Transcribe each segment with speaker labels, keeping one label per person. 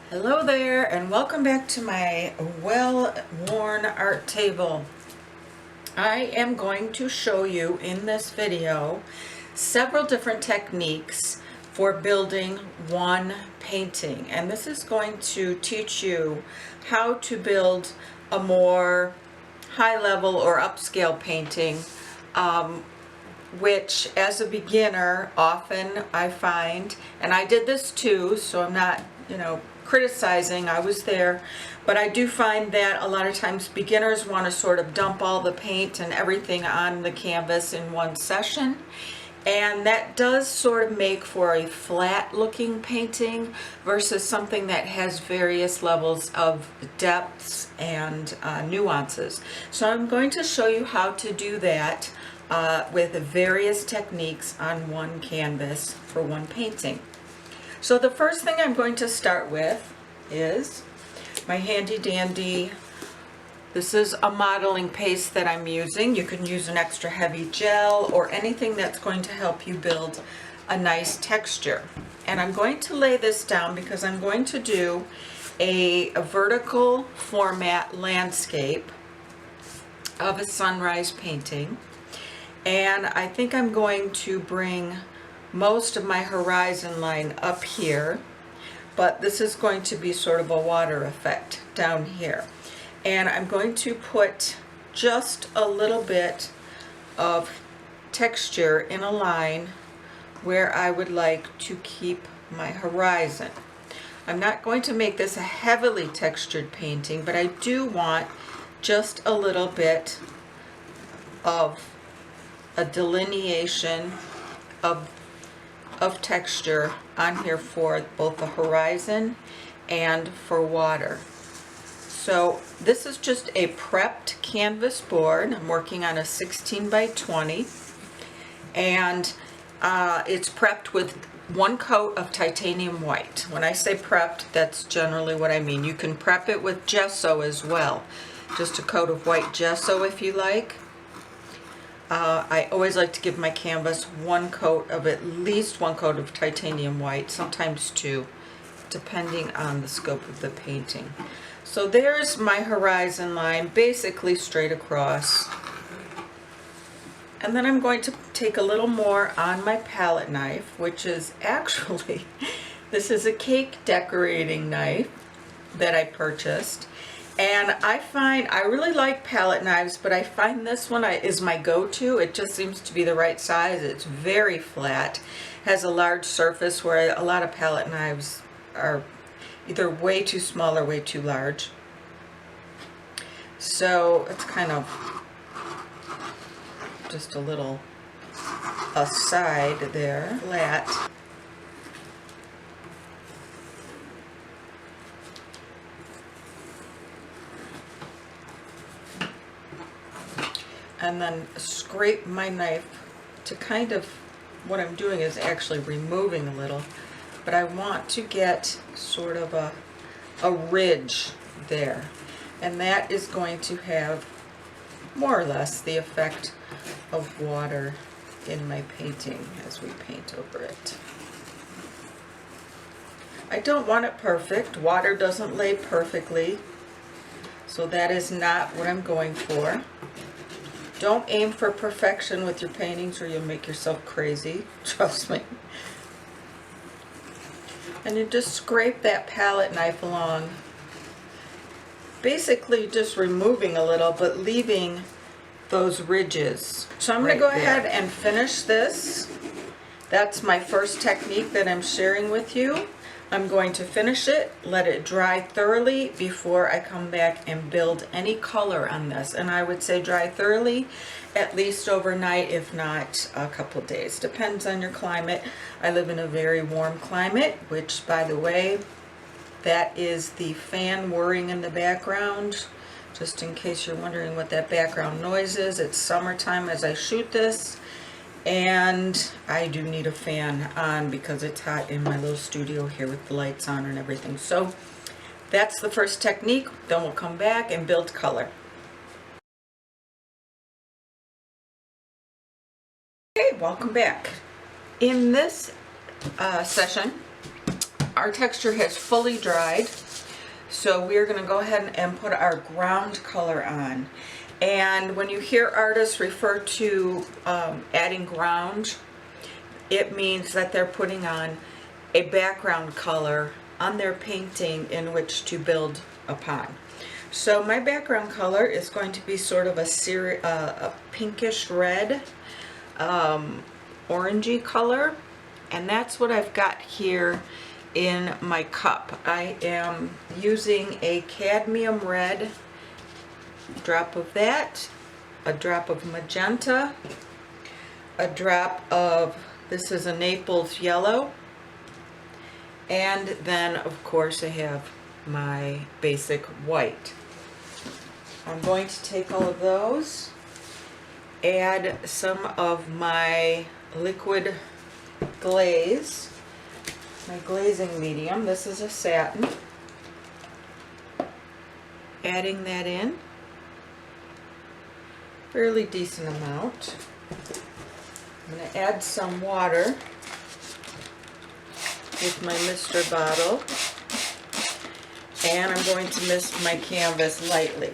Speaker 1: Hello there, and welcome back to my well-worn art table. I am going to show you in this video several different techniques for building one painting, and this is going to teach you how to build a more high-level or upscale painting, which as a beginner often I find, and I did this too, so I'm not criticizing, I was there, but I do find that a lot of times beginners want to sort of dump all the paint and everything on the canvas in one session, and that does sort of make for a flat looking painting versus something that has various levels of depths and nuances. So I'm going to show you how to do that with various techniques on one canvas for one painting. So the first thing I'm going to start with is my handy dandy, this is a modeling paste that I'm using. You can use an extra heavy gel or anything that's going to help you build a nice texture. And I'm going to lay this down because I'm going to do a vertical format landscape of a sunrise painting. And I think I'm going to bring most of my horizon line up here, but this is going to be sort of a water effect down here. And I'm going to put just a little bit of texture in a line where I would like to keep my horizon. I'm not going to make this a heavily textured painting, but I do want just a little bit of a delineation of texture on here for both the horizon and for water. So this is just a prepped canvas board. I'm working on a 16 by 20, and it's prepped with one coat of titanium white. When I say prepped, that's generally what I mean. You can prep it with gesso as well, just a coat of white gesso if you like. I always like to give my canvas one coat of, at least one coat of titanium white, sometimes two, depending on the scope of the painting. So there's my horizon line, basically straight across. And then I'm going to take a little more on my palette knife, which is actually, this is a cake decorating knife that I purchased. And I find, I really like palette knives, but I find this one is my go-to. It just seems to be the right size. It's very flat, has a large surface, where a lot of palette knives are either way too small or way too large. So it's kind of just a little aside there, flat. And then scrape my knife to kind of, what I'm doing is actually removing a little, but I want to get sort of a ridge there, and that is going to have more or less the effect of water in my painting as we paint over it. I don't want it perfect. Water doesn't lay perfectly, so that is not what I'm going for. Don't aim for perfection with your paintings or you'll make yourself crazy, trust me. And you just scrape that palette knife along, basically just removing a little but leaving those ridges. So I'm going to go ahead and finish this. That's my first technique that I'm sharing with you. I'm going to finish it, let it dry thoroughly before I come back and build any color on this. And I would say dry thoroughly at least overnight, if not a couple days. Depends on your climate. I live in a very warm climate, which, by the way, that is the fan whirring in the background. Just in case you're wondering what that background noise is, it's summertime as I shoot this. And I do need a fan on because it's hot in my little studio here with the lights on and everything. So that's the first technique. Then we'll come back and build color. Okay, welcome back. In this session, our texture has fully dried. So we're going to go ahead and put our ground color on. And when you hear artists refer to adding ground, it means that they're putting on a background color on their painting in which to build upon. So my background color is going to be sort of a pinkish red, orangey color, and that's what I've got here in my cup. I am using a cadmium red, drop of that, a drop of magenta, a drop of, this is a Naples yellow, and then of course I have my basic white. I'm going to take all of those, add some of my liquid glaze, my glazing medium. This is a satin. Adding that in, fairly decent amount. I'm going to add some water with my mister bottle, and I'm going to mist my canvas lightly.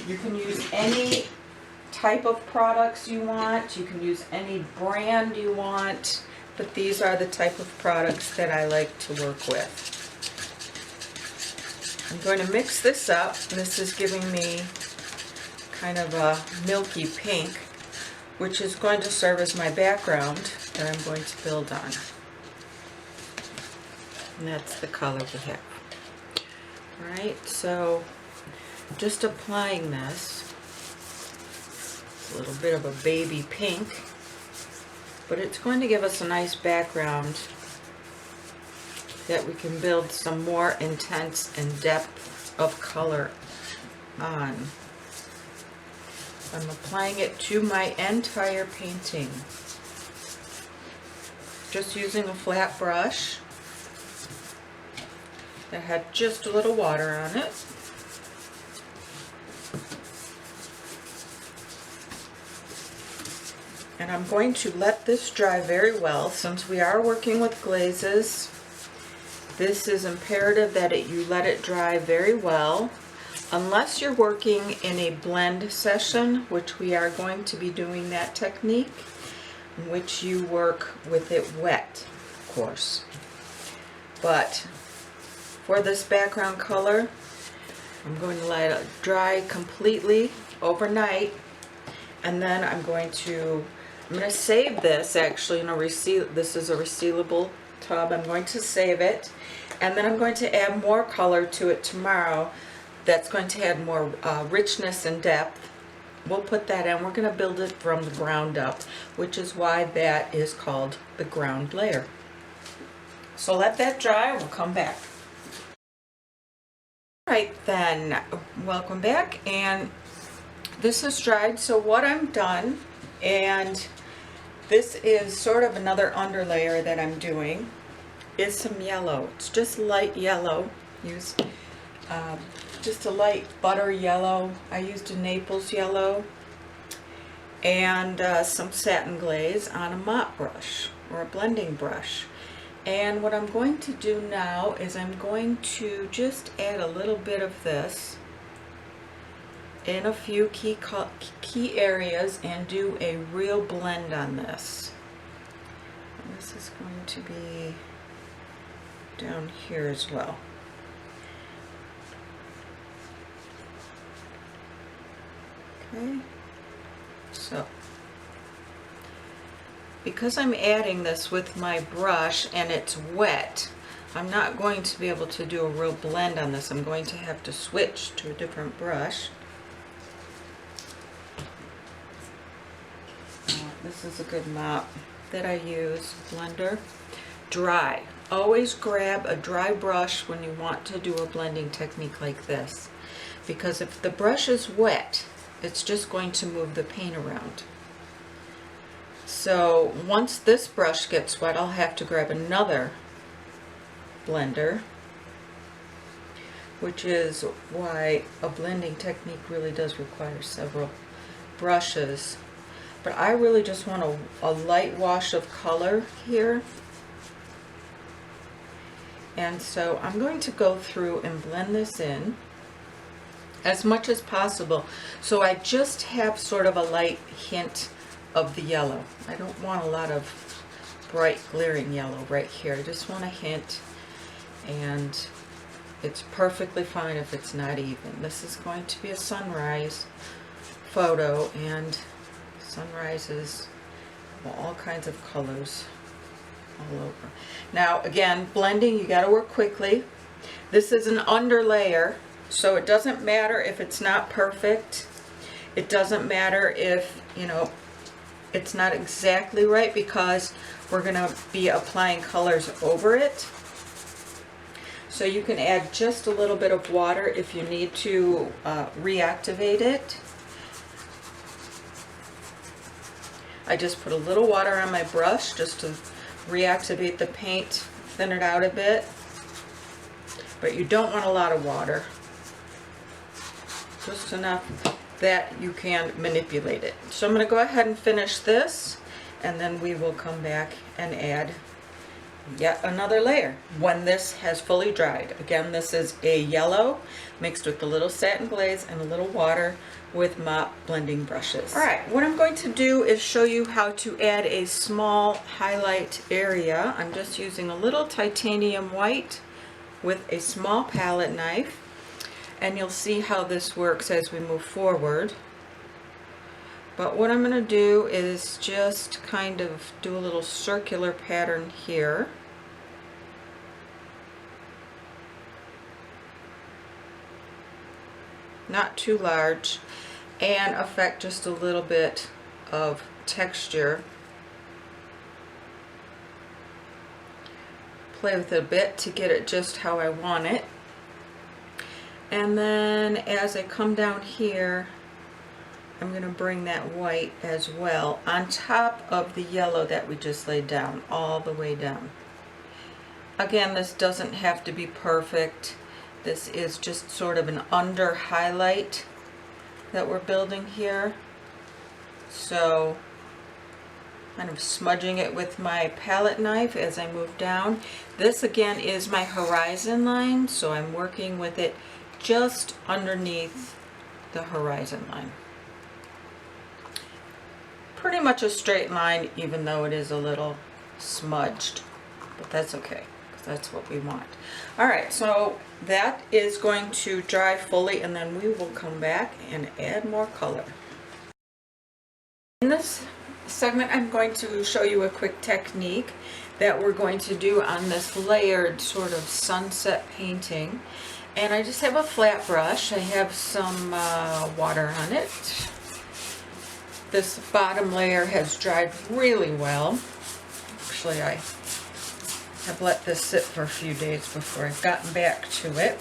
Speaker 1: You can use any type of products you want, you can use any brand you want, but these are the type of products that I like to work with. I'm going to mix this up. This is giving me kind of a milky pink, which is going to serve as my background that I'm going to build on. And that's the color we have. Alright, so just applying this. It's a little bit of a baby pink, but it's going to give us a nice background that we can build some more intense and depth of color on. I'm applying it to my entire painting. Just using a flat brush that had just a little water on it. And I'm going to let this dry very well. Since we are working with glazes, this is imperative that you let it dry very well. Unless you're working in a blend session, which we are going to be doing that technique, in which you work with it wet, of course. But for this background color, I'm going to let it dry completely overnight, and then I'm going to save this actually in a this is a resealable tub. I'm going to save it, and then I'm going to add more color to it tomorrow. That's going to add more richness and depth. We'll put that in. We're going to build it from the ground up, which is why that is called the ground layer. So let that dry, we'll come back. Alright then, welcome back, and this is dried. So what I'm done, and this is sort of another underlayer that I'm doing, is some yellow. It's just light yellow. Use just a light butter yellow. I used a Naples yellow and some satin glaze on a mop brush or a blending brush. And what I'm going to do now is I'm going to just add a little bit of this in a few key areas and do a real blend on this. And this is going to be down here as well. Okay, so because I'm adding this with my brush and it's wet, I'm not going to be able to do a real blend on this. I'm going to have to switch to a different brush. This is a good mop that I use, blender. Dry. Always grab a dry brush when you want to do a blending technique like this, because if the brush is wet, it's just going to move the paint around. So once this brush gets wet, I'll have to grab another blender, which is why a blending technique really does require several brushes. But I really just want a light wash of color here. And so I'm going to go through and blend this in as much as possible. So I just have sort of a light hint of the yellow. I don't want a lot of bright glaring yellow right here. I just want a hint, and it's perfectly fine if it's not even. This is going to be a sunrise photo, and sunrises have all kinds of colors all over. Now again, blending, you got to work quickly. This is an under layer, so it doesn't matter if it's not perfect. It doesn't matter if, you know, it's not exactly right, because we're going to be applying colors over it. So you can add just a little bit of water if you need to reactivate it. I just put a little water on my brush just to reactivate the paint, thin it out a bit. But you don't want a lot of water. Just enough that you can manipulate it. So I'm going to go ahead and finish this, and then we will come back and add yet another layer when this has fully dried. Again, this is a yellow mixed with a little satin glaze and a little water with mop blending brushes. All right, what I'm going to do is show you how to add a small highlight area. I'm just using a little titanium white with a small palette knife, and you'll see how this works as we move forward. But what I'm going to do is just kind of do a little circular pattern here. Not too large, and affect just a little bit of texture. Play with it a bit to get it just how I want it. And then as I come down here, I'm going to bring that white as well on top of the yellow that we just laid down, all the way down. Again, this doesn't have to be perfect. This is just sort of an under highlight that we're building here. So kind of smudging it with my palette knife as I move down. This again is my horizon line, so I'm working with it just underneath the horizon line. Pretty much a straight line, even though it is a little smudged, but that's okay, because that's what we want. All right, so that is going to dry fully, and then we will come back and add more color. In this segment, I'm going to show you a quick technique that we're going to do on this layered sort of sunset painting. And I just have a flat brush. I have some water on it. This bottom layer has dried really well. Actually, I have let this sit for a few days before I've gotten back to it.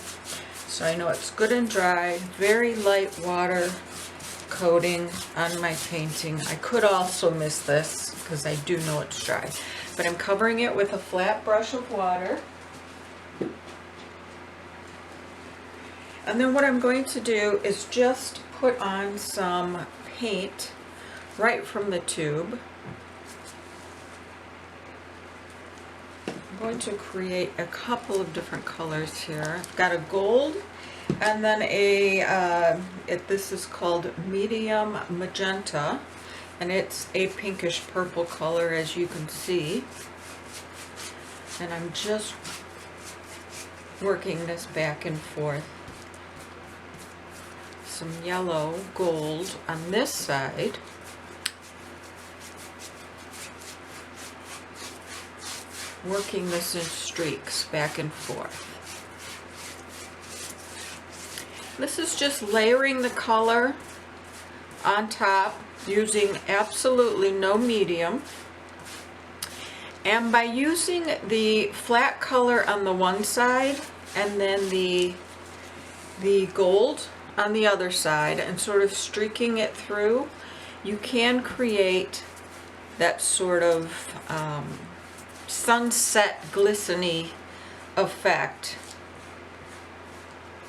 Speaker 1: So I know it's good and dry. Very light water coating on my painting. I could also miss this because I do know it's dry. But I'm covering it with a flat brush of water. And then what I'm going to do is just put on some paint right from the tube. I'm going to create a couple of different colors here. I've got a gold, and then this is called medium magenta, and it's a pinkish purple color, as you can see. And I'm just working this back and forth. Some yellow gold on this side. Working this in streaks back and forth. This is just layering the color on top using absolutely no medium. And by using the flat color on the one side and then the gold on the other side and sort of streaking it through, you can create that sort of sunset glistening effect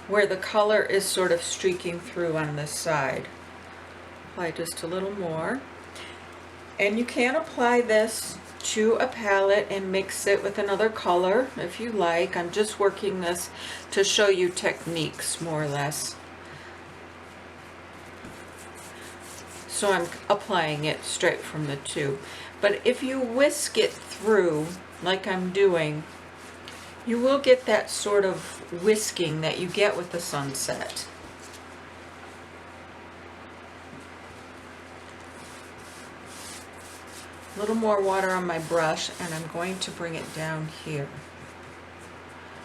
Speaker 1: where the color is sort of streaking through on this side. Apply just a little more, and you can apply this to a palette and mix it with another color if you like. I'm just working this to show you techniques more or less. So I'm applying it straight from the tube. But if you whisk it through like I'm doing, you will get that sort of whisking that you get with the sunset. A little more water on my brush, and I'm going to bring it down here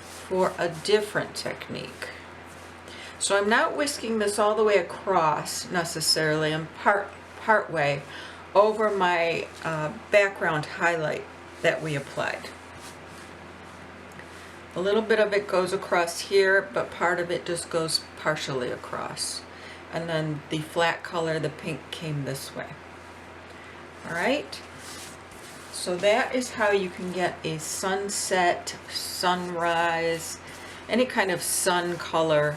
Speaker 1: for a different technique. So I'm not whisking this all the way across necessarily. I'm part way over my background highlight that we applied. A little bit of it goes across here, but part of it just goes partially across. And then the flat color, the pink, came this way. All right? So that is how you can get a sunset, sunrise, any kind of sun color.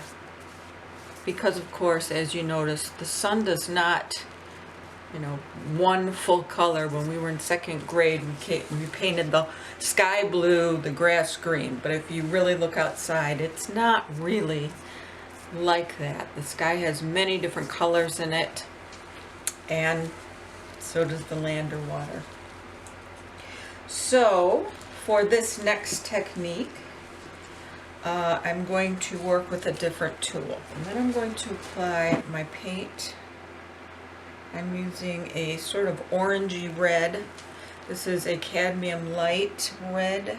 Speaker 1: Because of course, as you notice, the sun does not, you know, one full color. When we were in second grade, we painted the sky blue, the grass green. But if you really look outside, it's not really like that. The sky has many different colors in it, and so does the land or water. So for this next technique, I'm going to work with a different tool. And then I'm going to apply my paint. I'm using a sort of orangey red. This is a cadmium light red.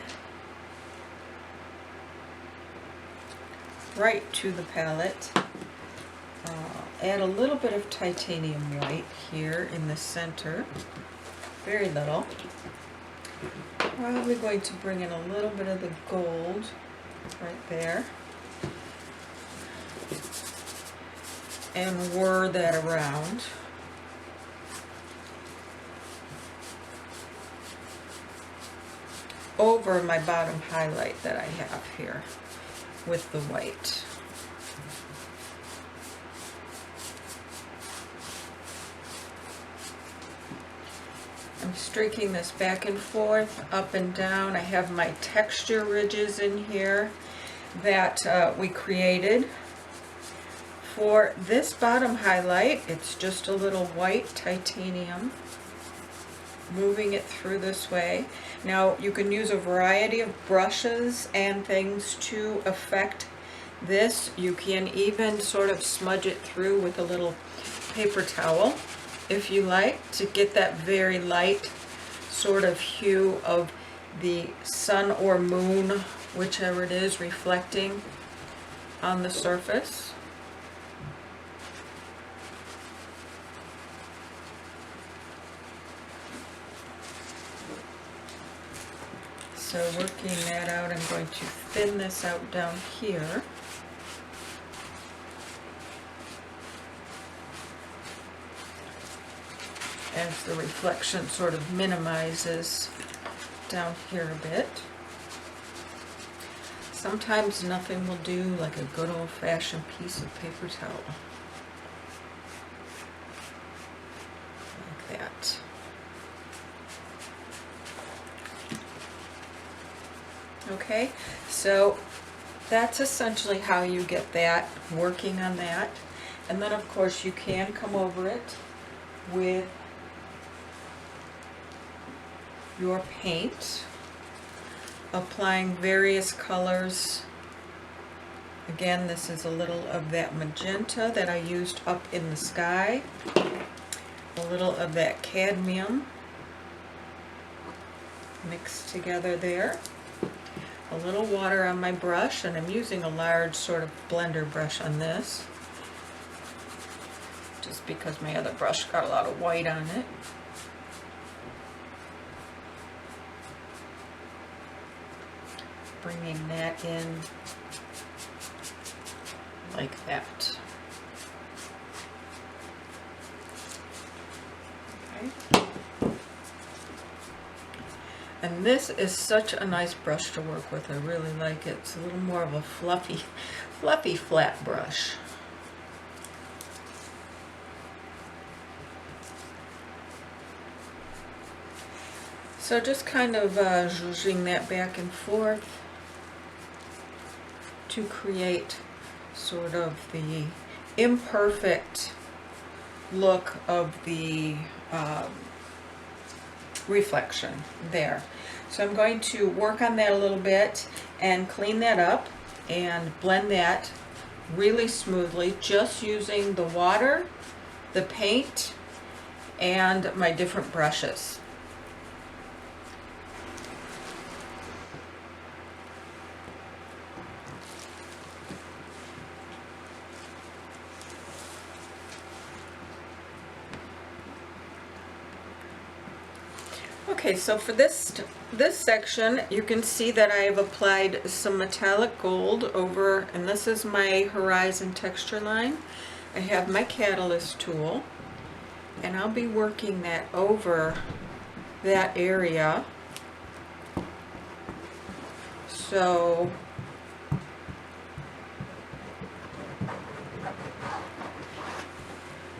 Speaker 1: Right to the palette. Add a little bit of titanium white here in the center. Very little. Probably going to bring in a little bit of the gold right there. And whir that around. Over my bottom highlight that I have here with the white. I'm streaking this back and forth, up and down. I have my texture ridges in here that we created. For this bottom highlight, it's just a little white titanium, moving it through this way. Now you can use a variety of brushes and things to affect this. You can even sort of smudge it through with a little paper towel if you like, to get that very light sort of hue of the sun or moon, whichever it is, reflecting on the surface. So working that out, I'm going to thin this out down here. As the reflection sort of minimizes down here a bit. Sometimes nothing will do, like a good old-fashioned piece of paper towel. Like that. Okay, so that's essentially how you get that, working on that. And then of course you can come over it with your paint, applying various colors. Again, this is a little of that magenta that I used up in the sky, a little of that cadmium mixed together there, a little water on my brush, and I'm using a large sort of blender brush on this, just because my other brush got a lot of white on it. Bringing that in like that. Okay. And this is such a nice brush to work with. I really like it. It's a little more of a fluffy flat brush. So just kind of zhuzhing that back and forth to create sort of the imperfect look of the reflection there. So I'm going to work on that a little bit and clean that up and blend that really smoothly, just using the water, the paint, and my different brushes. Okay, so for this section, you can see that I have applied some metallic gold over, and this is my horizon texture line. I have my catalyst tool, and I'll be working that over that area. So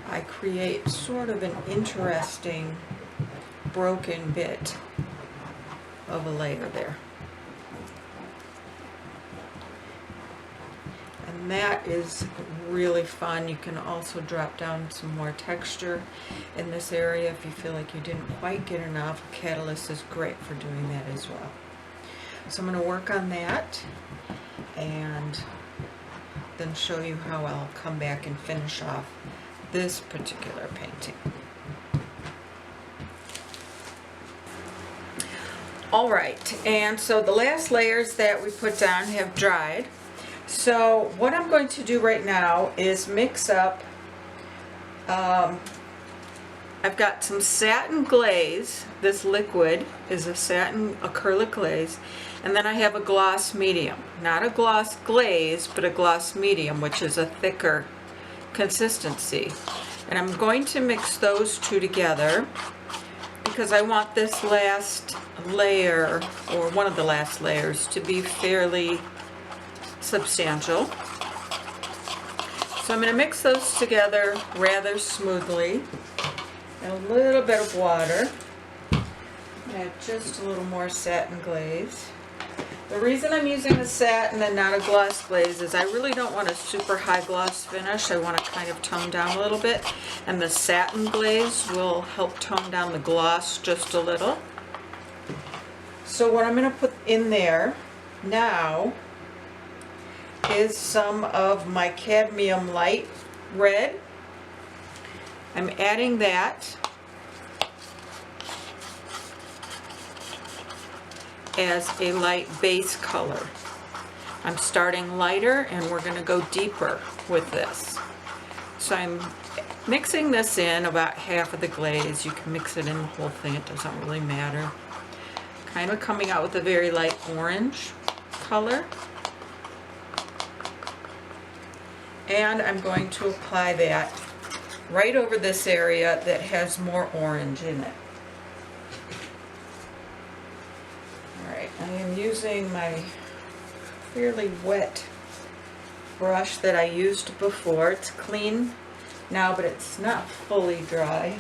Speaker 1: I create sort of an interesting broken bit of a layer there. And that is really fun. You can also drop down some more texture in this area if you feel like you didn't quite get enough. Catalyst is great for doing that as well. So I'm going to work on that and then show you how I'll come back and finish off this particular painting. All right, and so the last layers that we put down have dried. So what I'm going to do right now is mix up, I've got some satin glaze. This liquid is a satin acrylic glaze, and then I have a gloss medium. Not a gloss glaze, but a gloss medium, which is a thicker consistency. And I'm going to mix those two together because I want this last layer, or one of the last layers, to be fairly substantial. So I'm going to mix those together rather smoothly, and a little bit of water. Add just a little more satin glaze. The reason I'm using the satin and not a gloss glaze is I really don't want a super high gloss finish. I want to kind of tone down a little bit, and the satin glaze will help tone down the gloss just a little. So what I'm going to put in there now is some of my cadmium light red. I'm adding that as a light base color. I'm starting lighter and we're going to go deeper with this. So I'm mixing this in about half of the glaze. You can mix it in the whole thing, it doesn't really matter. Kind of coming out with a very light orange color. And I'm going to apply that right over this area that has more orange in it. Alright, I am using my fairly wet brush that I used before. It's clean now, but it's not fully dry.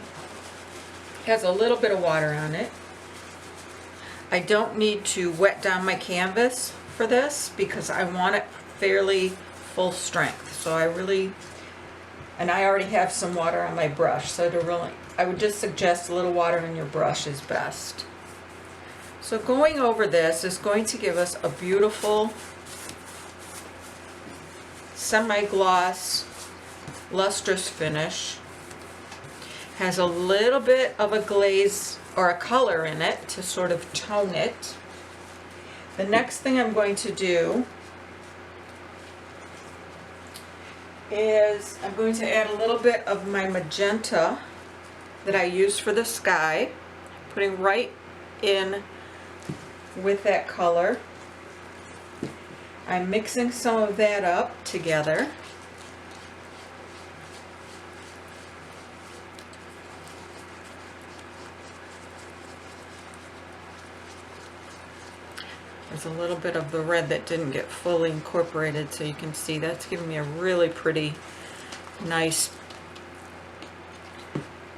Speaker 1: It has a little bit of water on it. I don't need to wet down my canvas for this because I want it fairly full strength. So I already have some water on my brush, so I would just suggest a little water on your brush is best. So going over this is going to give us a beautiful semi-gloss lustrous finish. Has a little bit of a glaze or a color in it to sort of tone it. The next thing I'm going to do is I'm going to add a little bit of my magenta that I used for the sky, putting right in with that color. I'm mixing some of that up together. There's a little bit of the red that didn't get fully incorporated, so you can see that's giving me a really pretty, nice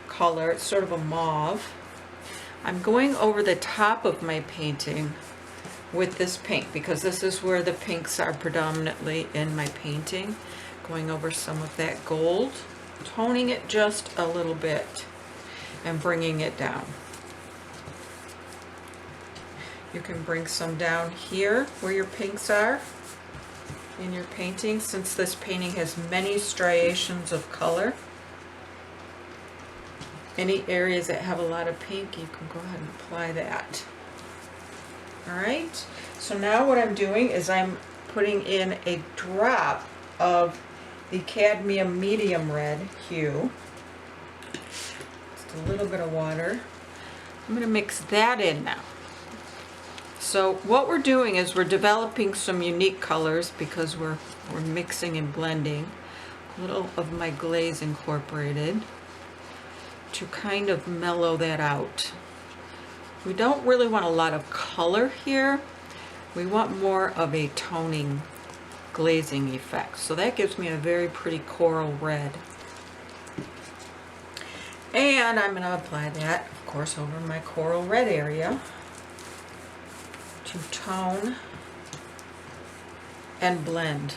Speaker 1: color. It's sort of a mauve. I'm going over the top of my painting with this pink because this is where the pinks are predominantly in my painting. Going over some of that gold, toning it just a little bit and bringing it down. You can bring some down here where your pinks are in your painting, since this painting has many striations of color. Any areas that have a lot of pink, you can go ahead and apply that. Alright, so now what I'm doing is I'm putting in a drop of the cadmium medium red hue. Just a little bit of water. I'm going to mix that in now. So what we're doing is we're developing some unique colors because we're mixing and blending. A little of my glaze incorporated to kind of mellow that out. We don't really want a lot of color here. We want more of a toning glazing effect. So that gives me a very pretty coral red. And I'm going to apply that, of course, over my coral red area to tone and blend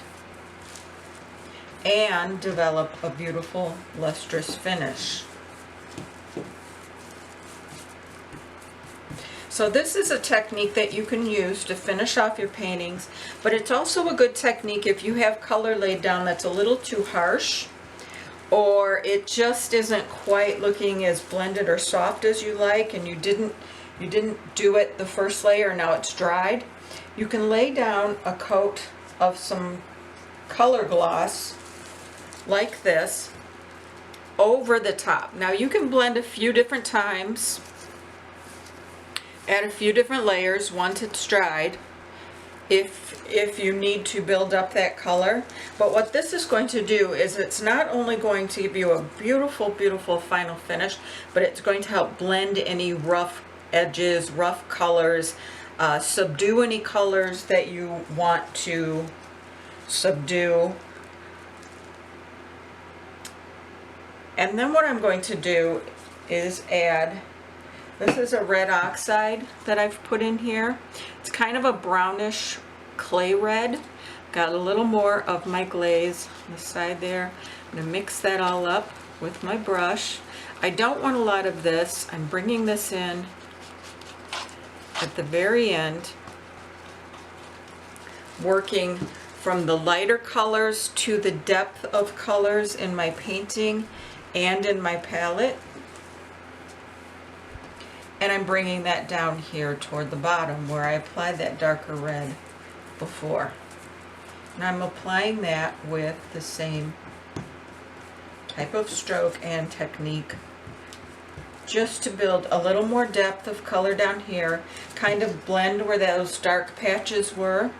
Speaker 1: and develop a beautiful lustrous finish. So this is a technique that you can use to finish off your paintings, but it's also a good technique if you have color laid down that's a little too harsh, or it just isn't quite looking as blended or soft as you like, and you didn't do it the first layer, now it's dried. You can lay down a coat of some color gloss like this over the top. Now you can blend a few different times, add a few different layers once it's dried if you need to build up that color. But what this is going to do is it's not only going to give you a beautiful, beautiful final finish, but it's going to help blend any rough edges, rough colors, subdue any colors that you want to subdue. And then what I'm going to do is add, this is a red oxide that I've put in here. It's kind of a brownish clay red. Got a little more of my glaze on the side there. I'm going to mix that all up with my brush. I don't want a lot of this. I'm bringing this in at the very end, working from the lighter colors to the depth of colors in my painting and in my palette. And I'm bringing that down here toward the bottom where I applied that darker red before. And I'm applying that with the same type of stroke and technique, just to build a little more depth of color down here, kind of blend where those dark patches were.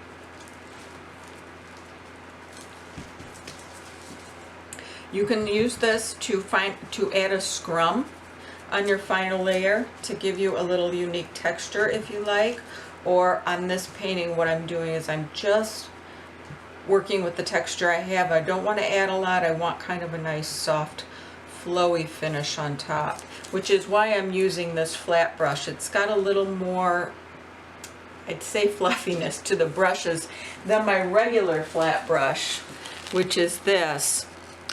Speaker 1: You can use this to add a scrum on your final layer to give you a little unique texture if you like. Or on this painting, what I'm doing is I'm just working with the texture I have. I don't want to add a lot. I want kind of a nice soft flowy finish on top, which is why I'm using this flat brush. It's got a little more, I'd say, fluffiness to the brushes than my regular flat brush, which is this.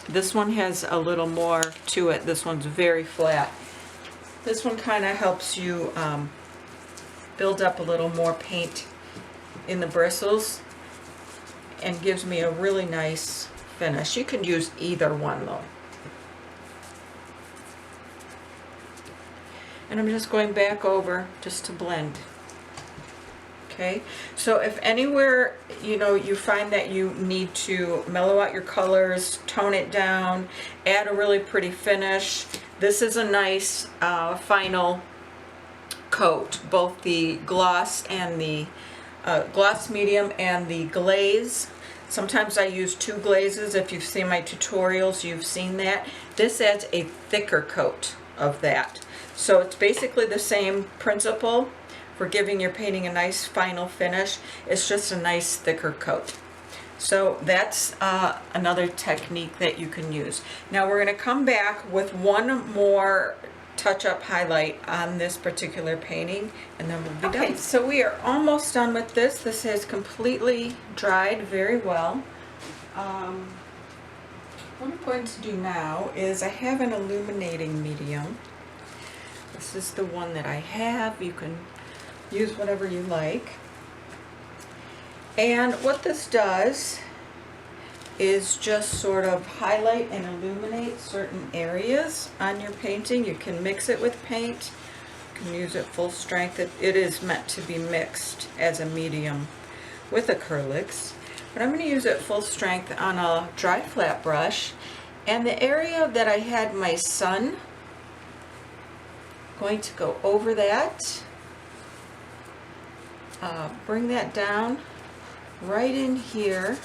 Speaker 1: This one has a little more to it. This one's very flat. This one kind of helps you build up a little more paint in the bristles and gives me a really nice finish. You can use either one though. And I'm just going back over just to blend. Okay, so if anywhere you find that you need to mellow out your colors, tone it down, add a really pretty finish, this is a nice final coat, both the gloss and the gloss medium and the glaze. Sometimes I use two glazes. If you've seen my tutorials, you've seen that. This adds a thicker coat of that. So it's basically the same principle for giving your painting a nice final finish. It's just a nice thicker coat. So that's another technique that you can use. Now we're going to come back with one more touch-up highlight on this particular painting, and then we'll be done. Okay, so we are almost done with this. This has completely dried very well. What I'm going to do now is I have an illuminating medium. This is the one that I have. You can use whatever you like. And what this does is just sort of highlight and illuminate certain areas on your painting. You can mix it with paint. You can use it full strength. It is meant to be mixed as a medium with acrylics. But I'm going to use it full strength on a dry flat brush. And the area that I had my sun, going to go over that, bring that down right in here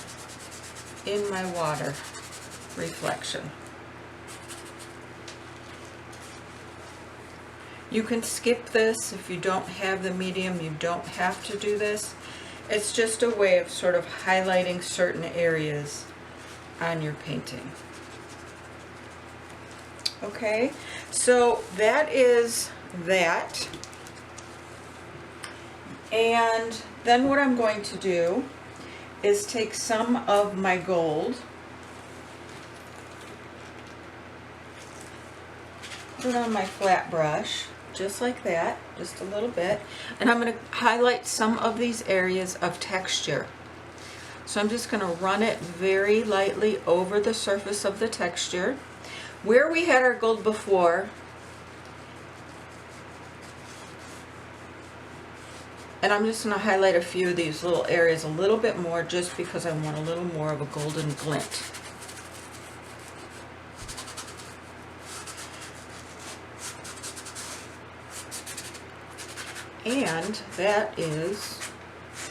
Speaker 1: in my water reflection. You can skip this if you don't have the medium. You don't have to do this. It's just a way of sort of highlighting certain areas on your painting. Okay, so that is that. And then what I'm going to do is take some of my gold, put it on my flat brush, just like that, just a little bit, and I'm going to highlight some of these areas of texture. So I'm just going to run it very lightly over the surface of the texture. Where we had our gold before, and I'm just going to highlight a few of these little areas a little bit more, just because I want a little more of a golden glint. And that is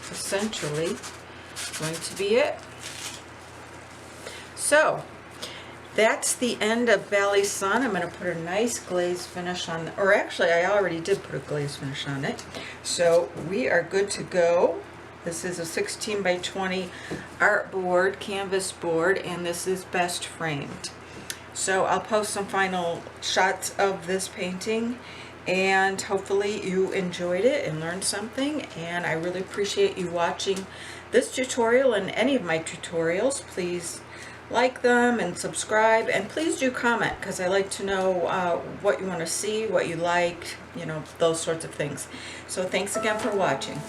Speaker 1: essentially going to be it. So that's the end of BALI Sun. I'm going to put a nice glaze finish on, or actually I already did put a glaze finish on it. So we are good to go. This is a 16 by 20 art board, canvas board, and this is best framed. So I'll post some final shots of this painting, and hopefully you enjoyed it and learned something. And I really appreciate you watching this tutorial and any of my tutorials. Please like them and subscribe, and please do comment, because I like to know what you want to see, what you like, you know, those sorts of things. So thanks again for watching.